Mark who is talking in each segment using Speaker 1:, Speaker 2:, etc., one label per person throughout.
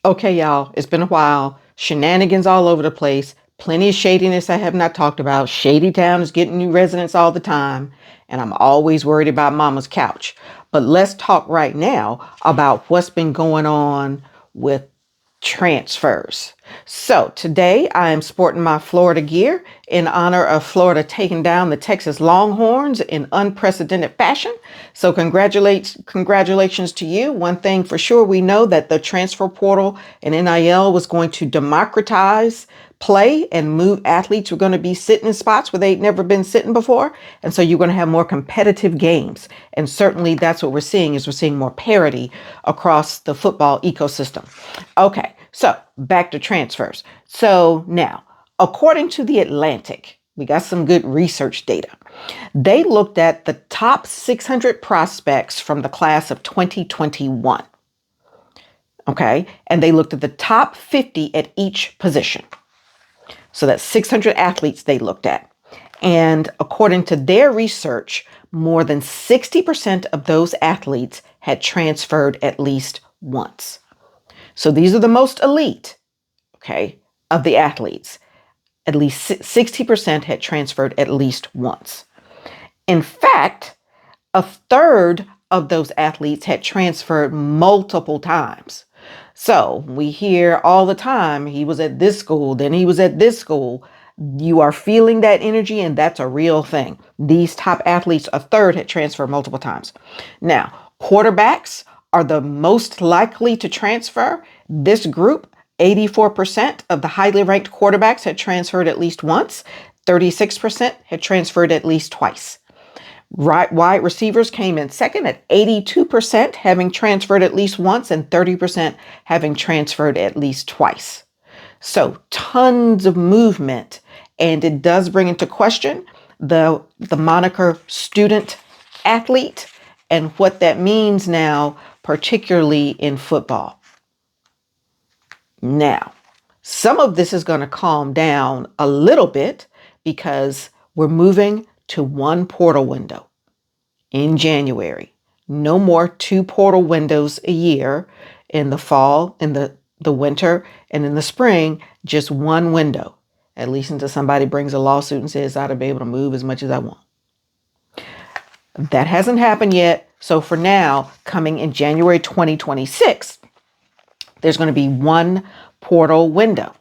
Speaker 1: Okay, y'all, it's been a while. Shenanigans all over the place. Plenty of shadiness I have not talked about. Shady Town is getting new residents all the time. And I'm always worried about Mama's couch. But let's talk right now about what's been going on with transfers. So today I am sporting my Florida gear in honor of Florida taking down the Texas Longhorns in unprecedented fashion. So congratulations to you. One thing for sure, we know that the transfer portal and NIL was going to democratize play and move athletes who are going to be sitting in spots where they'd never been sitting before. And so you're going to have more competitive games. And certainly that's what we're seeing more parity across the football ecosystem. Okay, so back to transfers. So now, according to The Atlantic, we got some good research data. They looked at the top 600 prospects from the class of 2021. Okay, and they looked at the top 50 at each position. So that's 600 athletes they looked at. And according to their research, more than 60% of those athletes had transferred at least once. So these are the most elite, okay, of the athletes. At least 60% had transferred at least once. In fact, a third of those athletes had transferred multiple times. So we hear all the time, he was at this school, then he was at this school. You are feeling that energy, and that's a real thing. These top athletes, a third had transferred multiple times. Now, quarterbacks are the most likely to transfer. This group, 84% of the highly ranked quarterbacks had transferred at least once. 36% had transferred at least twice. Wide receivers came in second at 82% having transferred at least once and 30% having transferred at least twice. So tons of movement, and it does bring into question the moniker student athlete and what that means now, particularly in football. Now, some of this is going to calm down a little bit because we're moving to one portal window in January. No more two portal windows a year in the fall, in the winter, and in the spring, just one window, at least until somebody brings a lawsuit and says I ought to be able to move as much as I want. That hasn't happened yet. So for now, coming in January 2026, there's going to be one portal window.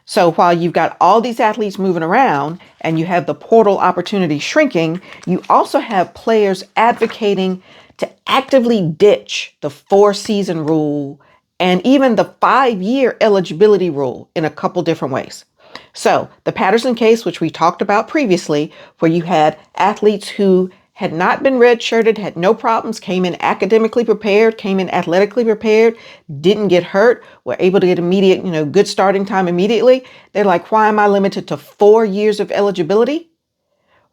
Speaker 1: So while you've got all these athletes moving around and you have the portal opportunity shrinking, you also have players advocating to actively ditch the 4-season rule and even the 5-year eligibility rule in a couple different ways. So the Patterson case, which we talked about previously, where you had athletes who had not been redshirted, had no problems, came in academically prepared, came in athletically prepared, didn't get hurt, were able to get immediate, good starting time immediately. They're like, why am I limited to 4 years of eligibility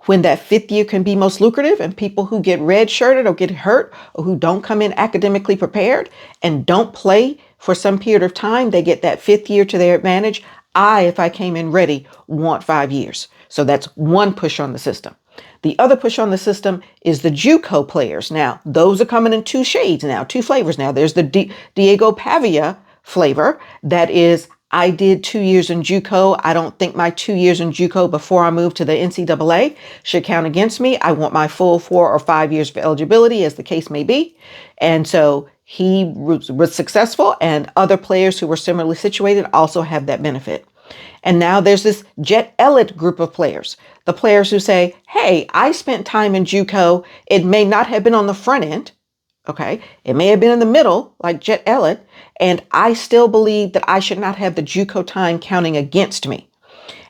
Speaker 1: when that 5th year can be most lucrative? And people who get redshirted or get hurt or who don't come in academically prepared and don't play for some period of time, they get that 5th year to their advantage. If I came in ready, want 5 years. So that's one push on the system. The other push on the system is the JuCo players. Now, those are coming in two shades now, two flavors now. There's the Diego Pavia flavor. That is, I did 2 years in JuCo. I don't think my 2 years in JuCo before I moved to the NCAA should count against me. I want my full 4 or 5 years of eligibility, as the case may be. And so he was successful, and other players who were similarly situated also have that benefit. And now there's this Jet Elliott group of players, the players who say, hey, I spent time in JuCo. It may not have been on the front end. Okay. It may have been in the middle, like Jet Elliott. And I still believe that I should not have the JuCo time counting against me.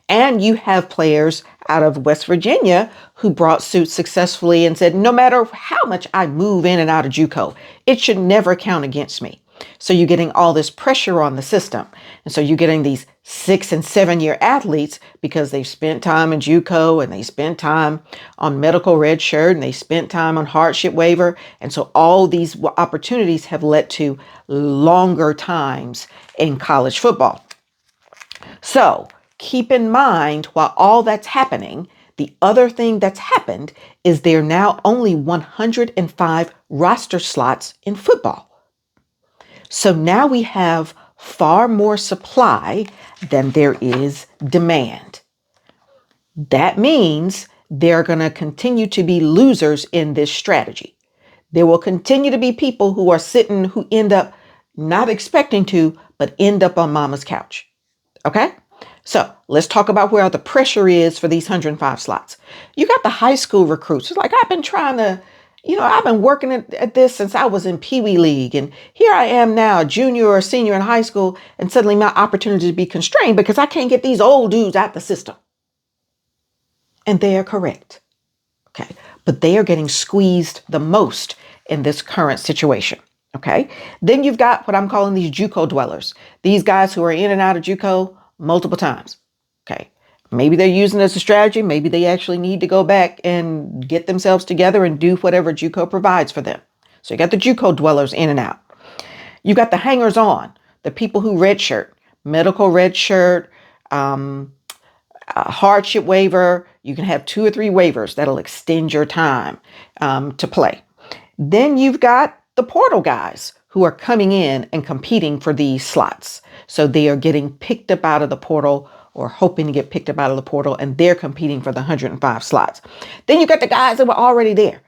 Speaker 1: And you have players out of West Virginia who brought suit successfully and said, no matter how much I move in and out of JuCo, it should never count against me. So you're getting all this pressure on the system. And so you're getting these 6 and 7 year athletes because they've spent time in JuCo and they spent time on medical red shirt and they spent time on hardship waiver. And so all these opportunities have led to longer times in college football. So keep in mind, while all that's happening, the other thing that's happened is there are now only 105 roster slots in football. So now we have far more supply than there is demand. That means there are going to continue to be losers in this strategy. There will continue to be people who are sitting who end up not expecting to, but end up on mama's couch. Okay? So let's talk about where the pressure is for these 105 slots. You got the high school recruits. It's like, I've been trying to, I've been working at this since I was in Pee Wee League. And here I am now, junior or senior in high school. And suddenly my opportunity to be constrained because I can't get these old dudes out the system. And they are correct. Okay. But they are getting squeezed the most in this current situation. Okay. Then you've got what I'm calling these JuCo dwellers. These guys who are in and out of JuCo multiple times. Okay. Maybe they're using it as a strategy. Maybe they actually need to go back and get themselves together and do whatever JuCo provides for them. So you got the JuCo dwellers in and out. You got the hangers on, the people who redshirt, medical redshirt, hardship waiver. You can have 2 or 3 waivers that'll extend your time to play. Then you've got the portal guys who are coming in and competing for these slots. So they are getting picked up out of the portal or hoping to get picked up out of the portal, and they're competing for the 105 slots. Then you got the guys that were already there.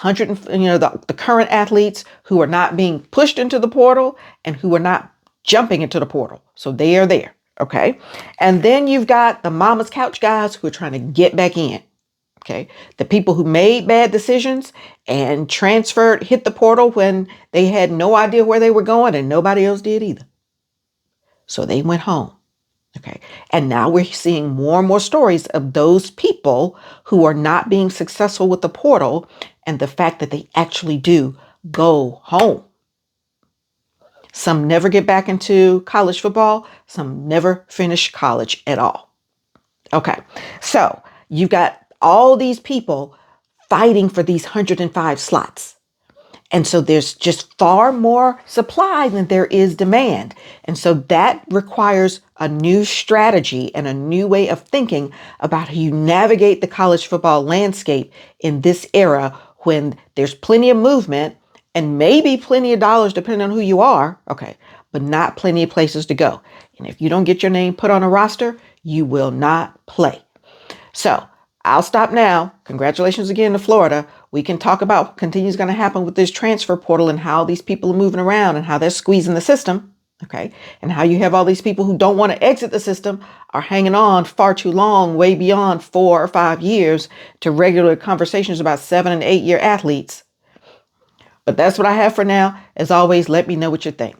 Speaker 1: The current athletes who are not being pushed into the portal and who are not jumping into the portal. So they are there. Okay. And then you've got the mama's couch guys who are trying to get back in. Okay. The people who made bad decisions and transferred, hit the portal when they had no idea where they were going and nobody else did either. So they went home. Okay. And now we're seeing more and more stories of those people who are not being successful with the portal and the fact that they actually do go home. Some never get back into college football. Some never finish college at all. Okay. So you've got all these people fighting for these 105 slots. And so there's just far more supply than there is demand. And so that requires a new strategy and a new way of thinking about how you navigate the college football landscape in this era when there's plenty of movement and maybe plenty of dollars, depending on who you are. Okay. But not plenty of places to go. And if you don't get your name put on a roster, you will not play. So I'll stop now. Congratulations again to Florida. We can talk about what continues going to happen with this transfer portal and how these people are moving around and how they're squeezing the system. Okay. And how you have all these people who don't want to exit the system are hanging on far too long, way beyond 4 or 5 years to regular conversations about 7 and 8 year athletes. But that's what I have for now. As always, let me know what you think.